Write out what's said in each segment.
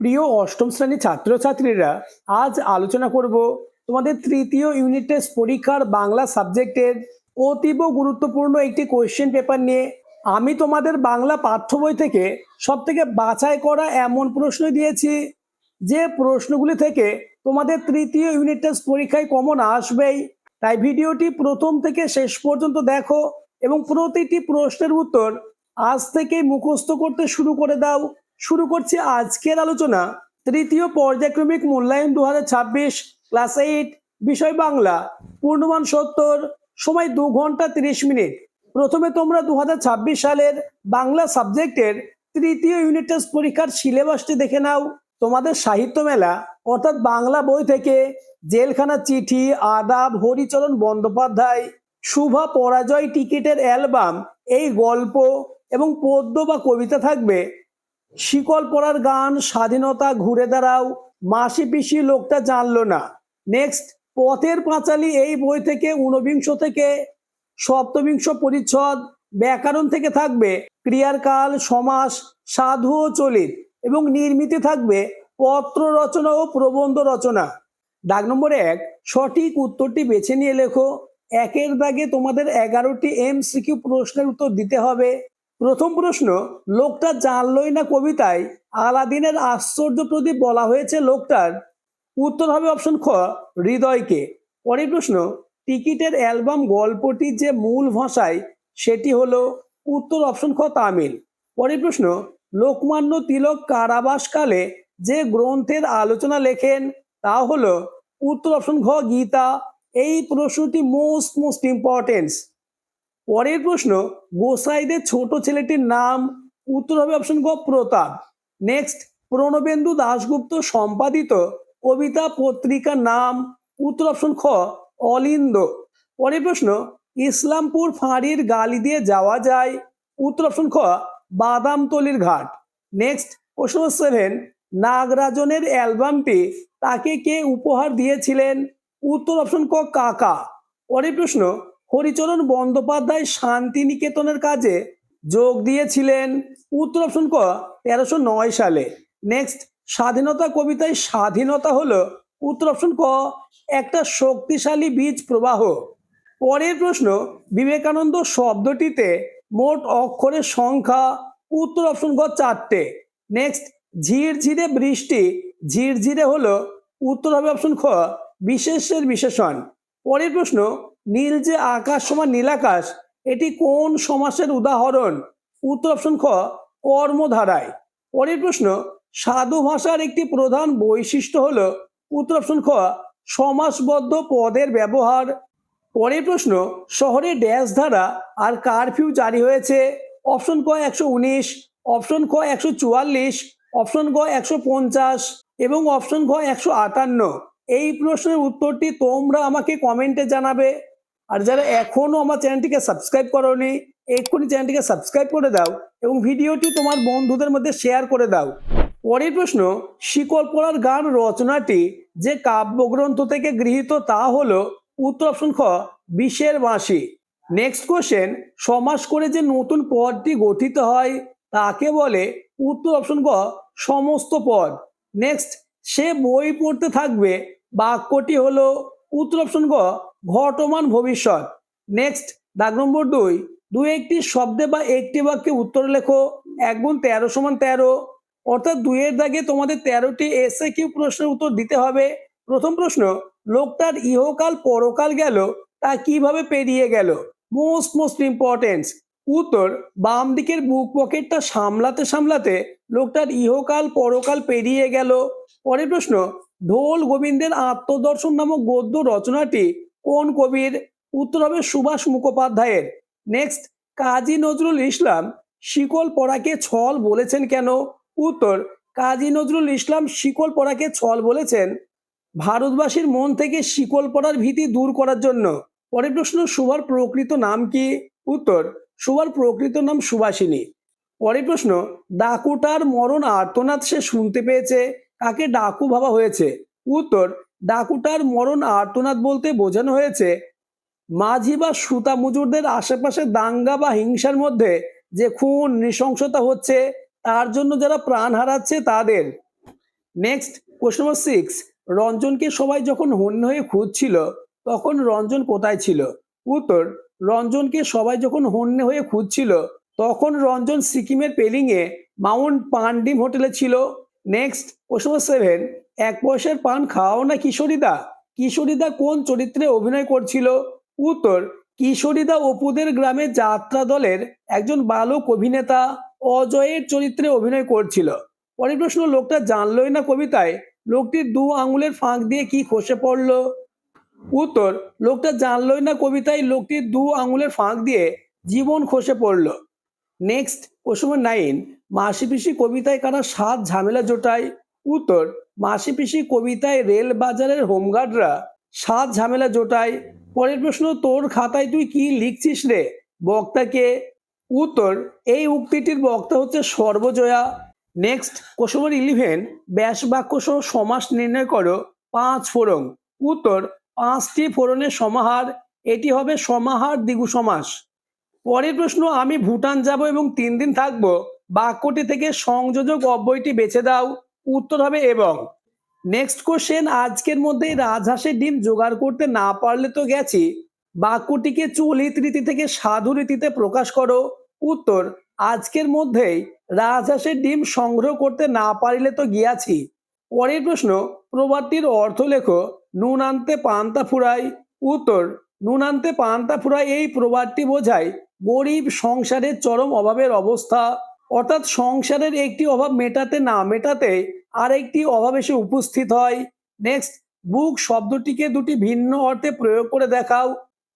প্রিয় অষ্টম শ্রেণীর ছাত্রছাত্রীরা, আজ আলোচনা করব তোমাদের তৃতীয় ইউনিট টেস্ট পরীক্ষার বাংলা সাবজেক্টের অতীব গুরুত্বপূর্ণ একটি কোয়েশ্চেন পেপার নিয়ে। আমি তোমাদের বাংলা পাঠ্য বই থেকে সবথেকে বাছাই করা এমন প্রশ্ন দিয়েছি যে প্রশ্নগুলি থেকে তোমাদের তৃতীয় ইউনিট টেস্ট পরীক্ষায় কমন আসবেই। তাই ভিডিওটি প্রথম থেকে শেষ পর্যন্ত দেখো এবং প্রতিটি প্রশ্নের উত্তর আজ থেকেই মুখস্থ করতে শুরু করে দাও। শুরু করছি আজকের আলোচনা। তৃতীয় পর্যায়ক্রমিক মূল্যায়ন 2026 ক্লাস 8, বিষয় বাংলা, পূর্ণমান 70, সময় 2 ঘন্টা 30 মিনিট। প্রথমে তোমরা 2026 সালের বাংলা সাবজেক্টের তৃতীয় ইউনিট টেস্ট পরীক্ষার সিলেবাসটি দেখে নাও। তোমাদের সাহিত্য মেলা অর্থাৎ বাংলা বই থেকে জেলখানা চিঠি, আদাব, হরিচরণ বন্দ্যোপাধ্যায়, শুভা পরাজয় টিকিটের অ্যালবাম, এই গল্প এবং পদ্য বা কবিতা থাকবে। শিকল পরার গান, স্বাধীনতা, ঘুরে দাঁড়াও, মাসি পিসি লোকটা জানলো না। নেক্সট, পথের পাঁচালী, এই বই থেকে 49 থেকে 27 পরিচ্ছদ। ব্যাকরণ থেকে থাকবে ক্রিয়ার কাল, সমাস, সাধু ও চলিত, এবং নির্মিতি থাকবে পত্র রচনা ও প্রবন্ধ রচনা। দাগ নম্বর 1, সঠিক উত্তরটি বেছে নিয়ে লেখো। একের দাগে তোমাদের 11টি MCQ প্রশ্নের উত্তর দিতে হবে। প্রথম প্রশ্ন, লোকটা জানলই না কবিতায় আলাদিনের আশ্চর্য প্রদীপ বলা হয়েছে লোকটার। উত্তর হবে অপশন খ, হৃদয়কে। পরের প্রশ্ন, টিকিটের অ্যালবাম গল্পটির যে মূল ভাষায় সেটি হলো। উত্তর অপশন খ, তামিল। পরের প্রশ্ন, লোকমান্য তিলক কারাবাসকালে যে গ্রন্থের আলোচনা লেখেন তা হলো। উত্তর অপশন ঘ, গীতা। এই প্রশ্নটি মোস্ট ইম্পর্টেন্স। পরের প্রশ্ন, গোসাইদের ছোট ছেলেটির নাম। উত্তর হবে অপশন গ, প্রতাপ। নেক্সট, প্রণবেন্দু দাশগুপ্ত সম্পাদিত কবিতা পত্রিকার নাম। উত্তর অপশন খ, অলিন্দ। পরের প্রশ্ন, ইসলামপুর ফাঁড়ির গালি দিয়ে যাওয়া যায়। উত্তর অপশন খ, বাদামতলির ঘাট। নেক্সট, প্রশ্ন 7, নাগরাজনের অ্যালবামটি তাকে কে উপহার দিয়েছিলেন। উত্তর অপশন ক, কাকা। পরের প্রশ্ন, হরিচরণ বন্দ্যোপাধ্যায় শান্তিনিকেতনের কাজে যোগ দিয়েছিলেন। উত্তর অপশন ক, 1309 সালে। নেক্সট, স্বাধীনতা কবিতায় স্বাধীনতা হলো। উত্তর অপশন ক, একটা শক্তিশালী বীজ প্রবাহ। পরের প্রশ্ন, বিবেকানন্দ শব্দটিতে মোট অক্ষরের সংখ্যা। উত্তর অপশন গ, 4টে। নেক্সট, ঝিরঝিরে বৃষ্টি, ঝিরঝিরে হলো। উত্তর হবে অপশন খ, বিশেষের বিশেষণ। পরের প্রশ্ন, নীল যে আকাশ সমান নীলাকাশ, এটি কোন সমাসের উদাহরণ। উত্তর অপশন খ, কর্মধারায়। পরের প্রশ্ন, সাধু ভাষার একটি প্রধান বৈশিষ্ট্য হলো। উত্তর অপশন খ, সমাসবদ্ধ পদের ব্যবহার। পরের প্রশ্ন, শহরে ড্যাশ ধারা আর কারফিউ জারি হয়েছে। অপশন ক, 119, অপশন খ, 144, অপশন গ, 150 এবং অপশন ঘ, 158। এই প্রশ্নের উত্তরটি তোমরা আমাকে কমেন্টে জানাবে। আর যারা এখনো আমার চ্যানেলটিকে সাবস্ক্রাইব করোনি, এক্ষুনি চ্যানেলটিকে সাবস্ক্রাইব করে দাও এবং ভিডিওটি তোমার বন্ধুদের মধ্যে শেয়ার করে দাও। পরের প্রশ্ন, শিকল পরার গান রচনাটি যে কাব্যগ্রন্থ থেকে গৃহীত তা হলো। উত্তর অপশন খ, বিষের বাঁশি। নেক্সট কোশ্চেন, সমাস করে যে নতুন পদটি গঠিত হয় তাকে বলে। উত্তর অপশন গ, সমস্ত পদ। নেক্সট, সে বই পড়তে থাকবে বাক্যটি হলো। উত্তর অপশন গ, ঘটমান ভবিষ্যৎ। নেক্সট, দাগ নম্বর 2, দু একটি শব্দে বা একটি বাক্যে উত্তর লেখো। 1 গুণ 13 সমান 13। অর্থাৎ 2 এর দাগে তোমাদের 13টি MCQ প্রশ্নের উত্তর দিতে হবে। প্রথম প্রশ্ন, লোকটার ইহকাল পরকাল গেল তা কিভাবে পেরিয়ে গেল। Most importance. উত্তর, বাম দিকের বুক পকেটটা সামলাতে সামলাতে লোকটার ইহকাল পরকাল পেরিয়ে গেল। পরের প্রশ্ন, ঢোল গোবিন্দের আত্মদর্শন নামক গদ্য রচনাটি কোন কবির। উত্তর হবে সুভাষ মুখোপাধ্যায়ের। নেক্সট, কাজী নজরুল ইসলাম শিকল পরাকে ছল বলেছেন কেন। উত্তর, কাজী নজরুল ইসলাম শিকল পরাকে ছল বলেছেন ভারতবাসীর মন থেকে শিকল পরার ভীতি দূর করার জন্য। পরের প্রশ্ন, সুভার প্রকৃত নাম কি। উত্তর, সুভার প্রকৃত নাম সুভাষিনী। পরের প্রশ্ন, ডাকুটার মরণ আর্তনাদ সে শুনতে পেয়েছে, কাকে ডাকু ভাবা হয়েছে। উত্তর, ডাকুটার মরণ আর্তনাদ বলতে বোঝানো হয়েছে মাঝি বা সুতা মজুরদের আশেপাশে দাঙ্গা বা হিংসার মধ্যে যে খুন নৃশংসতা হচ্ছে তার জন্য যারা প্রাণ হারাচ্ছে তাদের। নেক্সট কোশ্চেন নম্বর 6, রঞ্জনকে সবাই যখন হন্য হয়ে খুঁজছিল তখন রঞ্জন কোথায় ছিল? উত্তর, রঞ্জনকে সবাই যখন হন্য হয়ে খুঁজছিল তখন রঞ্জন সিকিমের পেলিংয়ে মাউন্ট পানডিম হোটেলে ছিল। নেক্সট কোশ্চেন নম্বর 7, এক পয়সার পান খাওয়াও না কিশোরীদা, কিশোরীদা কোন চরিত্রে অভিনয় করছিল? উত্তর, কিশোরীদা অপুদের গ্রামে যাত্রা দলের একজন বালক অভিনেতা অজয়ের চরিত্রে অভিনয় করছিল। পরের প্রশ্ন, লোকটা জানলই না কবিতায় লোকটির দু আঙুলের ফাঁক দিয়ে কি খসে পড়লো? উত্তর, লোকটা জানলই না কবিতায় লোকটির দু আঙুলের ফাঁক দিয়ে জীবন খসে পড়লো। নেক্সট কোশ্চেন নম্বর 9, মাসি পিসি কবিতায় কারা সাত ঝামেলা জোটায়? উত্তর, মাসি পিসি কবিতায় রেল বাজারের হোমগার্ডরা সাত ঝামেলা জোটায়। পরের প্রশ্ন, তোর খাতায় তুই কি লিখছিস রে, বক্তাকে? উত্তর, এই উক্তিটির বক্তা হচ্ছে সর্বজয়া। নেক্সট কোশ্চেন নম্বর 11, ব্যাস বাক্য সহ সমাস নির্ণয় করো 5 ফোড়ন। উত্তর, 5টি ফোড়নের সমাহার, এটি হবে সমাহার দ্বিগু সমাস। পরের প্রশ্ন, আমি ভুটান যাব এবং 3 দিন থাকবো, বাক্যটি থেকে সংযোজক অব্যয়টি বেছে দাও। উত্তর হবে এবং। নেক্সট কোশ্চেন, আজকের মধ্যে রাজহাঁসের ডিম জোগাড় করতে না পারলে তো গেছি, বাক্যটিকে চলিত রীতি থেকে সাধু রীতিতে প্রকাশ করো। উত্তর, আজকের মধ্যেই রাজহাঁসের ডিম সংগ্রহ করতে না পারিলে তো গিয়াছি। পরের প্রশ্ন, প্রবাদটির অর্থ লেখো, নুন আনতে পান্তা ফুরাই। উত্তর, নুন আনতে পান্তা ফুরাই এই প্রবাদটি বোঝায় গরিব সংসারের চরম অভাবের অবস্থা, অর্থাৎ সংসারের একটি অভাব মেটাতে না মেটাতে আরেকটি অভাব এসে উপস্থিত হয়। নেক্সট, বুক শব্দটিকে দুটি ভিন্ন অর্থে প্রয়োগ করে দেখাও।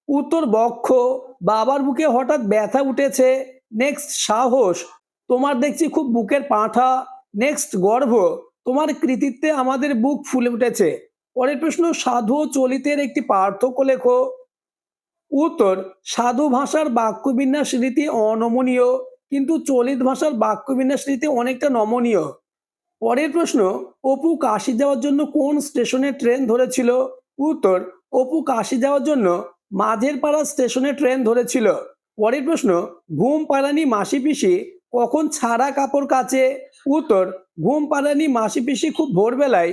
উত্তর, বক্ষ, বাবার বুকে হঠাৎ ব্যথা উঠেছে। নেক্সট, সাহস, তোমার দেখছি খুব বুকের পাঁঠা। নেক্সট, গর্ভ, তোমার কৃতিত্বে আমাদের বুক ফুলে উঠেছে। পরের প্রশ্ন, সাধু ও চলিতের একটি পার্থক্য লেখো। উত্তর, সাধু ভাষার বাক্যবিন্যাস রীতি অনমনীয়, কিন্তু চলিত ভাষার বাক্যবিন্যাস রীতি অনেকটা নমনীয়। পরের প্রশ্ন, অপু কাশি যাওয়ার জন্য কোন স্টেশনে ট্রেন ধরেছিল? উত্তর, অপু কাশি যাওয়ার জন্য মাঝের পাড়া স্টেশনে ট্রেন ধরেছিল। পরের প্রশ্ন, ঘুম পাড়ানি মাসি পিসি কখন ছাড়া কাপড় কাচে? উত্তর, ঘুম পাড়ানি মাসি পিসি খুব ভোরবেলায়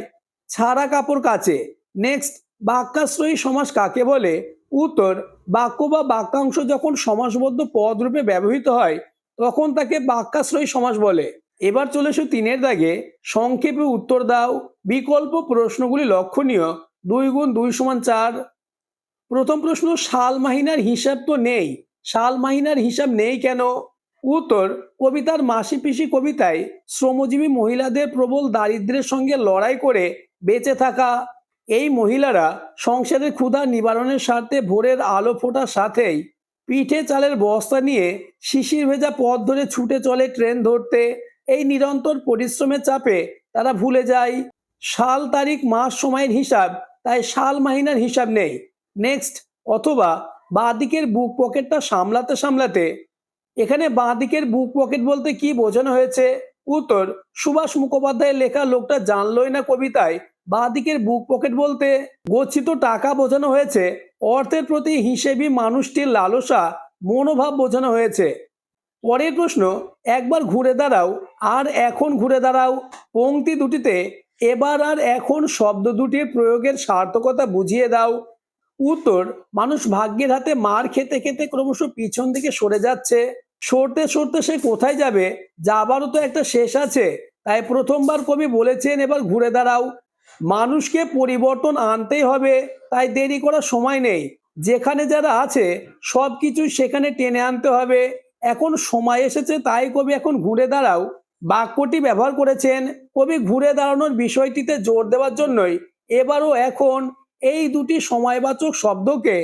ছাড়া কাপড় কাচে। নেক্সট, বাক্যাশ্রয়ী সমাস কাকে বলে? উত্তর, বাক্য বা বাক্যাংশ যখন সমাসবদ্ধ পদ রূপে ব্যবহৃত হয় তখন তাকে বাক্যাশ্রয়ী সমাস বলে। এবার চলে এসো 3-এর দাগে, সংক্ষেপে উত্তর দাও। বিকল্প প্রশ্নগুলি লক্ষণীয়। 2 গুণ 2 সমান 4। প্রথম প্রশ্ন, সাল মাহিনার হিসাব তো নেই, সাল মাহিনার হিসাব নেই কেন? উত্তর, কবিতার মাসি পিসি কবিতায় শ্রমজীবী মহিলাদের প্রবল দারিদ্র্যের সঙ্গে লড়াই করে বেঁচে থাকা এই মহিলারা সংসারের ক্ষুধা নিবারণের স্বার্থে ভোরের আলো ফোটার সাথেই পিঠে চালের বস্তা নিয়ে শিশির ভেজা পথ ধরে ছুটে চলে ট্রেন ধরতে। এই নিরন্তর পরিশ্রমের চাপে তারা ভুলে যায় সাল তারিখ মাস সময়ের হিসাব, তাই সাল মাহিনার হিসাব নেই। নেক্সট, অথবা বাঁদিকের বুক পকেটটা সামলাতে সামলাতে, এখানে বাঁদিকের বুক পকেট বলতে কি বোঝানো হয়েছে? উত্তর, সুভাষ মুখোপাধ্যায়ের লেখা লোকটা জানলই না কবিতায় বাঁদিকের বুক পকেট বলতে গচ্ছিত টাকা বোঝানো হয়েছে, অর্থের প্রতি হিসেবি মানুষটির লালসা মনোভাব বোঝানো হয়েছে। পরের প্রশ্ন, একবার ঘুরে দাঁড়াও আর এখন ঘুরে দাঁড়াও পংক্তি দুটিতে এবার আর এখন শব্দ দুটির প্রয়োগের সার্থকতা বুঝিয়ে দাও। উত্তর, মানুষ ভাগ্যের হাতে মার খেতে খেতে ক্রমশ পিছন দিকে সরে যাচ্ছে, সরতে সরতে সে কোথায় যাবে, যাবারও তো একটা শেষ আছে, তাই প্রথমবার কবি বলেছেন এবার ঘুরে দাঁড়াও। মানুষকে পরিবর্তন আনতেই হবে, তাই দেরি করার সময় নেই, যেখানে যারা আছে সবকিছু সেখানে টেনে আনতে হবে। এখন সময় এসেছে, তাই কবি এখন ঘুরে দাঁড়াও বাক্যটি ব্যবহার করেছেন। কবি ঘুরে দাঁড়ানোর বিষয়টিতে জোর দেওয়ার জন্যই এবারও এখন এই দুটি সময়বাচক শব্দকে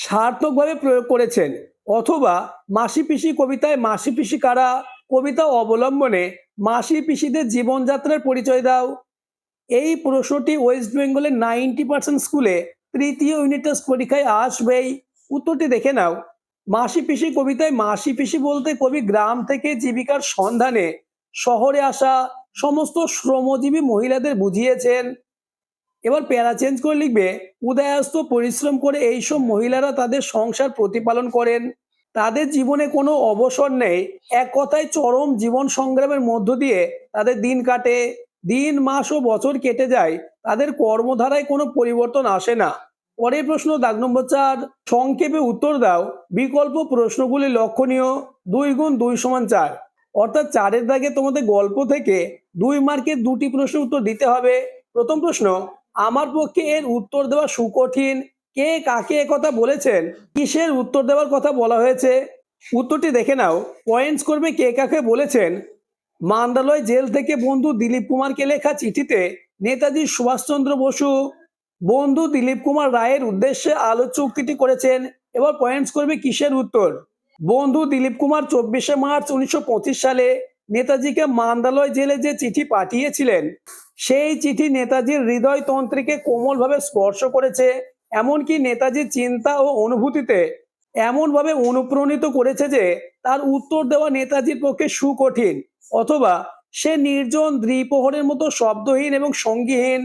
সার্থকভাবে প্রয়োগ করেছেন। অথবা মাসি পিসি কবিতায় মাসি পিসি কারা, কবিতা অবলম্বনে মাসি পিসিদের জীবনযাত্রার পরিচয় দাও। এই প্রশ্নটি ওয়েস্ট বেঙ্গলের 90% স্কুলে তৃতীয় ইউনিট টেস্ট পরীক্ষায় আসবেই। উত্তরটি দেখে নাও। মাসি পিসি কবিতায় মাসি পিসি বলতে কবি গ্রাম থেকে জীবিকার সন্ধানে শহরে আসা সমস্ত শ্রমজীবী মহিলাদের বুঝিয়েছেন। এবার প্যারা চেঞ্জ করে লিখবে, উদয়াস্ত পরিশ্রম করে এইসব মহিলারা তাদের সংসার প্রতিপালন করেন, তাদের জীবনে কোনো অবসর নেই, এক কথায় চরম জীবন সংগ্রামের মধ্য দিয়ে তাদের দিন কাটে। দিন মাস ও বছর কেটে যায়, তাদের কর্মধারায় কোনো পরিবর্তন আসে না। পরের প্রশ্ন দাগ নম্বর 4, সংক্ষেপে উত্তর দাও। বিকল্প প্রশ্নগুলি লক্ষণীয়। 2 গুণ 2 সমান 4, অর্থাৎ 4-এর দাগে তোমাদের গল্প থেকে 2 মার্কের দুটি প্রশ্নের উত্তর দিতে হবে। প্রথম প্রশ্ন, আমার পক্ষে এর উত্তর দেওয়া সুকঠিন। কে কাকে একথা বলেছেন? কিসের উত্তর দেওয়ার কথা বলা হয়েছে? উত্তরটি দেখে নাও। পয়েন্টস করবে কে কাকে বলেছেন। মান্দালয় জেল থেকে বন্ধু দিলীপ কুমারকে লেখা চিঠিতে নেতাজি সুভাষচন্দ্র বসু বন্ধু দিলীপ কুমার রায়ের উদ্দেশ্যে আলোচ্য উক্তিটি করেছেন। এবার পয়েন্টস করবে কিসের উত্তর। বন্ধু দিলীপ কুমার 24শে মার্চ 1925 সালে নেতাজিকে মান্দালয় জেলে যে চিঠি পাঠিয়েছিলেন, সেই চিঠি নেতাজির হৃদয়তন্ত্রীকে কোমলভাবে স্পর্শ করেছে, এমনকি নেতাজির চিন্তা ও অনুভূতিতে এমনভাবে অনুপ্রাণিত করেছে যে তার উত্তর দেওয়া নেতাজির পক্ষে সুকঠিন, অথবা সে নির্জন দ্বিপ্রহরের মতো শব্দহীন এবং সঙ্গীহীন।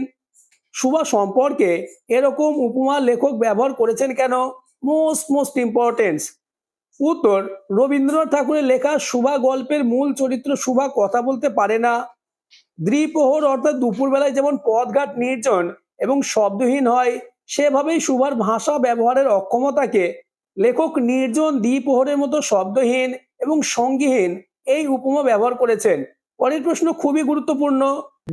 সুভা সম্পর্কে এরকম উপমা লেখক ব্যবহার করেছেন কেন? মোস্ট ইম্পর্টেন্স উত্তর, রবীন্দ্রনাথ ঠাকুরের লেখা সুভা গল্পের মূল চরিত্র সুভা কথা বলতে পারে না। দ্বিপ্রহর অর্থাৎ দুপুরবেলায় যেমন পথঘাট নির্জন এবং শব্দহীন হয়, সেভাবেই সুভার ভাষা ব্যবহারের অক্ষমতাকে লেখক নির্জন দ্বিপ্রহরের মতো শব্দহীন এবং সঙ্গীহীন এই উপমা ব্যবহার করেছেন। পরের প্রশ্ন খুবই গুরুত্বপূর্ণ।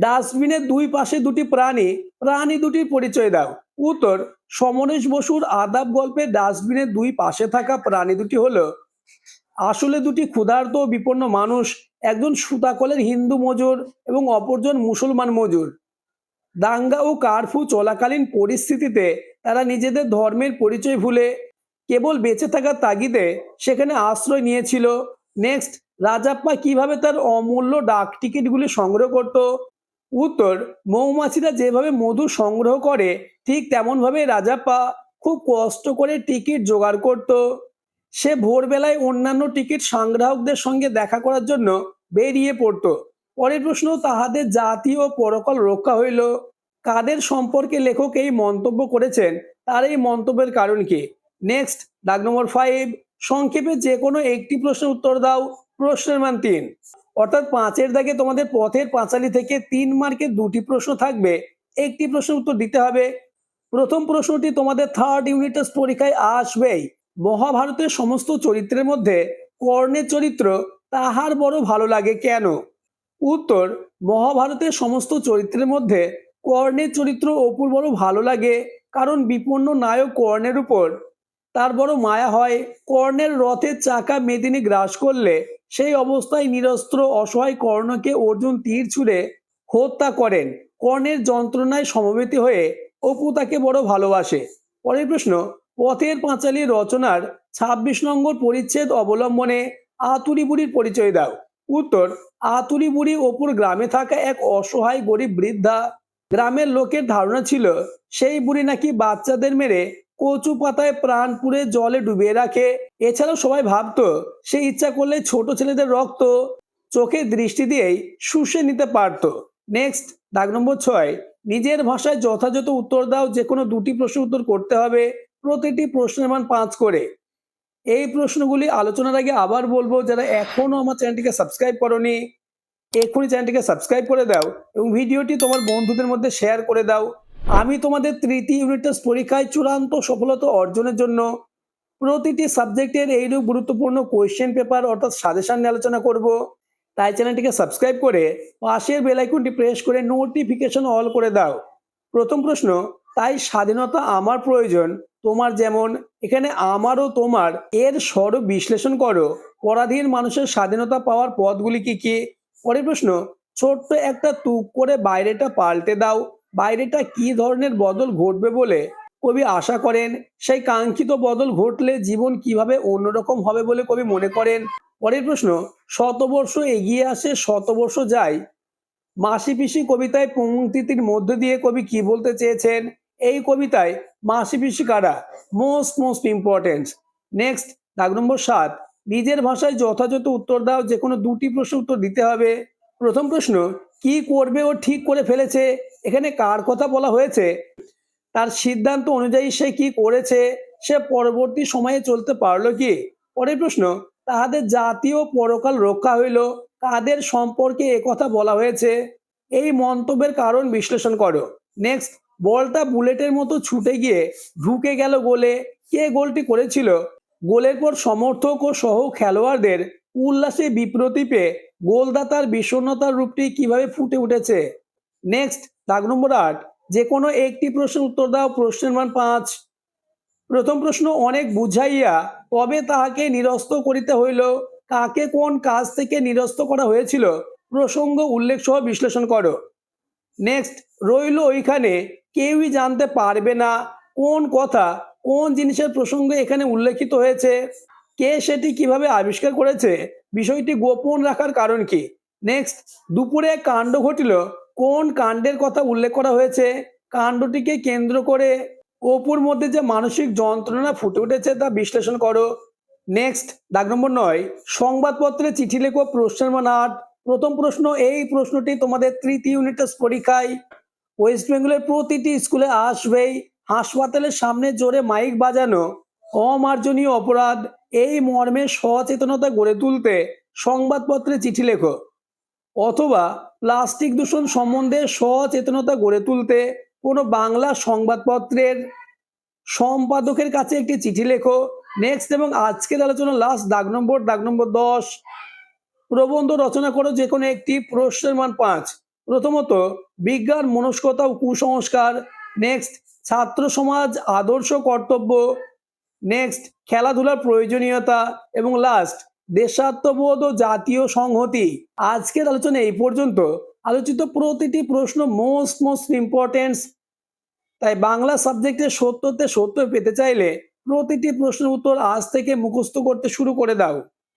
ডাস্টবিনের দুই পাশে দুটি প্রাণী দুটির পরিচয় দাও। উত্তর, সমরেশ বসুর আদাব গল্পে ডাস্টবিনের দুই পাশে থাকা প্রাণী দুটি হলো আসলে দুটি ক্ষুধার্ত ও বিপন্ন মানুষ, একজন সুতাকলের হিন্দু মজুর এবং অপরজন মুসলমান মজুর। দাঙ্গা ও কারফিউ চলাকালীন পরিস্থিতিতে তারা নিজেদের ধর্মের পরিচয় ভুলে কেবল বেঁচে থাকার তাগিদে সেখানে আশ্রয় নিয়েছিল। নেক্সট, রাজাপ্পা কিভাবে তার অমূল্য ডাক টিকিটগুলি সংগ্রহ করত? উত্তর, মৌমাছিরা যেভাবে মধু সংগ্রহ করে ঠিক তেমনভাবে রাজাপ্পা খুব কষ্ট করে টিকিট জোগাড় করত। সে ভোরবেলায় অন্যান্য টিকিট সংগ্রাহকদের সঙ্গে দেখা করার জন্য বেরিয়ে পড়ত। পরের প্রশ্ন, তাহাদের জাতি ও পরকাল রক্ষা হইল। কাদের সম্পর্কে লেখক এই মন্তব্য করেছেন, তার এই মন্তব্যের কারণ কি? নেক্সট, দাগ নম্বর 5, সংক্ষেপে যে কোনো একটি প্রশ্নের উত্তর দাও। প্রশ্নের মান 3, অর্থাৎ 5-এর দাগে তোমাদের পথের পাঁচালী থেকে 3 মার্কের দুটি প্রশ্ন থাকবে, একটি প্রশ্নের উত্তর দিতে হবে। প্রথম প্রশ্নটি তোমাদের 3rd ইউনিট টেস্ট পরীক্ষায় আসবেই। মহাভারতের সমস্ত চরিত্রের মধ্যে কর্ণের চরিত্র তাহার বড় ভালো লাগে কেন? উত্তর, মহাভারতের সমস্ত চরিত্রের মধ্যে কর্ণের চরিত্র অপুর বড় ভালো লাগে কারণ বিপন্ন নায়ক কর্ণের উপর তার বড় মায়া হয়। কর্ণের রথের চাকা মেদিনী গ্রাস করলে সেই অবস্থায় নিরস্ত্র অসহায় কর্ণকে অর্জুন তীর ছুঁড়ে হত্যা করেন। কর্ণের যন্ত্রণায় সমবেতী হয়ে অপু তাকে বড় ভালোবাসে। পরের প্রশ্ন, পথের পাঁচালী রচনার 26 নম্বর পরিচ্ছেদ অবলম্বনে আতুরি বুড়ির পরিচয় দাও। উত্তর, আতুরি বুড়ি অপুর গ্রামে থাকা এক অসহায় গরিব বৃদ্ধা। গ্রামের লোকের ধারণা ছিল সেই বুড়ি নাকি বাচ্চাদের মেরে কচু পাতায় প্রাণ পুড়ে জলে ডুবিয়ে রাখে। এছাড়াও সবাই ভাবতো সে ইচ্ছা করলে ছোট ছেলেদের রক্ত চোখের দৃষ্টি দিয়েই শুষে নিতে পারত। নেক্সট, দাগ নম্বর 6, নিজের ভাষায় যথাযথ উত্তর দাও। যে কোনো দুটি প্রশ্নের উত্তর করতে হবে, প্রতিটি প্রশ্নের মান 5 করে। এই প্রশ্নগুলি আলোচনার আগে আবার বলবো, যারা এখনো আমার চ্যানেলটিকে সাবস্ক্রাইব করোনি এক্ষুনি চ্যানেলটিকে সাবস্ক্রাইব করে দাও এবং ভিডিওটি তোমার বন্ধুদের মধ্যে শেয়ার করে দাও। আমি তোমাদের তৃতীয় ইউনিট টেস্ট পরীক্ষায় চূড়ান্ত সফলতা অর্জনের জন্য প্রতিটি সাবজেক্টের এইরূপ গুরুত্বপূর্ণ কোয়েশ্চেন পেপার অর্থাৎ সাজেশন নিয়ে আলোচনা করব। তাই চ্যানেলটিকে সাবস্ক্রাইব করে পাশের বেল আইকনটি প্রেস করে নোটিফিকেশন অল করে দাও। প্রথম প্রশ্ন, তাই স্বাধীনতা আমার প্রয়োজন তোমার যেমন। এখানে আমার ও তোমার এর স্বরূপ বিশ্লেষণ করো। পরাধীন মানুষের স্বাধীনতা পাওয়ার পথগুলি কি কি? পরের প্রশ্ন, ছোট্ট একটা তুক করে বাইরেটা পাল্টে দাও। বাইরেটা কি ধরনের বদল ঘটবে বলে কবি আশা করেন? সেই কাঙ্ক্ষিত বদল ঘটলে জীবন কিভাবে অন্যরকম হবে বলে কবি মনে করেন? পরের প্রশ্ন, শতবর্ষ এগিয়ে আসে শতবর্ষ যায় মাসি পিসি কবিতায় পংক্তিটির মধ্য দিয়ে কবি কি বলতে চেয়েছেন? এই কবিতায় মাসি পিসি কারা? Most important. নেক্সট, দাগ নম্বর 7, নিজের ভাষায় যথাযথ উত্তর দাও। যে কোনো দুটি প্রশ্ন উত্তর দিতে হবে। প্রথম প্রশ্ন, কি করবে ও ঠিক করে ফেলেছে। এখানে কার কথা বলা হয়েছে? তার সিদ্ধান্ত অনুযায়ী সে কি করেছে? সে পরবর্তী সময়ে চলতে পারলো কি? পরের প্রশ্ন, তাহাদের জাতীয় পরকাল রক্ষা হইল। কাদের সম্পর্কে একথা বলা হয়েছে? এই মন্তব্যের কারণ বিশ্লেষণ করো। নেক্সট, বলটা বুলেটের মতো ছুটে গিয়ে ঢুকে গেল গোলে, কে গোলটি করেছিল? গোলের পর সমর্থক ও সহ খেলোয়াড়দের উল্লাসে বিপ্রতি পেয়ে গোলদাতার বিষণ্ণতার রূপটি কিভাবে ফুটে উঠেছে? নেক্সট, দাগ নম্বর 8, যে কোনো একটি প্রশ্নের উত্তর দাও। প্রশ্নের মান 5। প্রথম প্রশ্ন, অনেক বুঝাইয়া তবে তাহাকে নিরস্ত করিতে হইল, কাকে কোন কাজ থেকে নিরস্ত করা হয়েছিল? প্রসঙ্গ উল্লেখ সহ বিশ্লেষণ করো। নেক্সট, রইল ওইখানে কেউই জানতে পারবে না কোন কথা কোন জিনিসের প্রসঙ্গ এখানে উল্লেখিত হয়েছে, কে সেটি কিভাবে আবিষ্কার করেছে, বিষয়টি গোপন রাখার কারণ কি? নেক্সট, দুপুরে এক কাণ্ড ঘটিল, কোন কাণ্ডের কথা উল্লেখ করা হয়েছে? কাণ্ডটিকে কেন্দ্র করে অপুর মধ্যে যে মানসিক যন্ত্রণা ফুটে উঠেছে তা বিশ্লেষণ করো। নেক্সট, দাগ নম্বর 9, সংবাদপত্রে চিঠি লেখো। প্রশ্নের মান 8। প্রথম প্রশ্ন, এই প্রশ্নটি তোমাদের তৃতীয় ইউনিট টেস্ট পরীক্ষায় ওয়েস্ট বেঙ্গলের প্রতিটি স্কুলে আসবেই। হাসপাতালের সামনে জোরে মাইক বাজানো অমার্জনীয় অপরাধ, এই মর্মে সচেতনতা গড়ে তুলতে সংবাদপত্রে চিঠি লেখো। অথবা প্লাস্টিক দূষণ সম্বন্ধে সচেতনতা গড়ে তুলতে কোনো বাংলা সংবাদপত্রের সম্পাদকের কাছে একটি চিঠি লেখো। নেক্সট এবং আজকের আলোচনা লাস্ট, দাগ নম্বর 10, প্রবন্ধ রচনা করো যে কোনো একটি। প্রশ্নের মান 5। প্রথমত, বিজ্ঞান মনস্কতা ও কুসংস্কার। নেক্সট, ছাত্র সমাজ আদর্শ কর্তব্য। নেক্সট, খেলাধুলার প্রয়োজনীয়তা। এবং লাস্ট, দেশাত্মবোধ ও জাতীয় সংহতি। আজকের আলোচনা এই পর্যন্ত। আলোচিত প্রতিটি প্রশ্ন মোস্ট ইম্পর্টেন্ট, তাই বাংলা সাবজেক্টে 70-তে 70 পেতে চাইলে প্রতিটি প্রশ্নের উত্তর আজ থেকে মুখস্থ করতে শুরু করে দাও।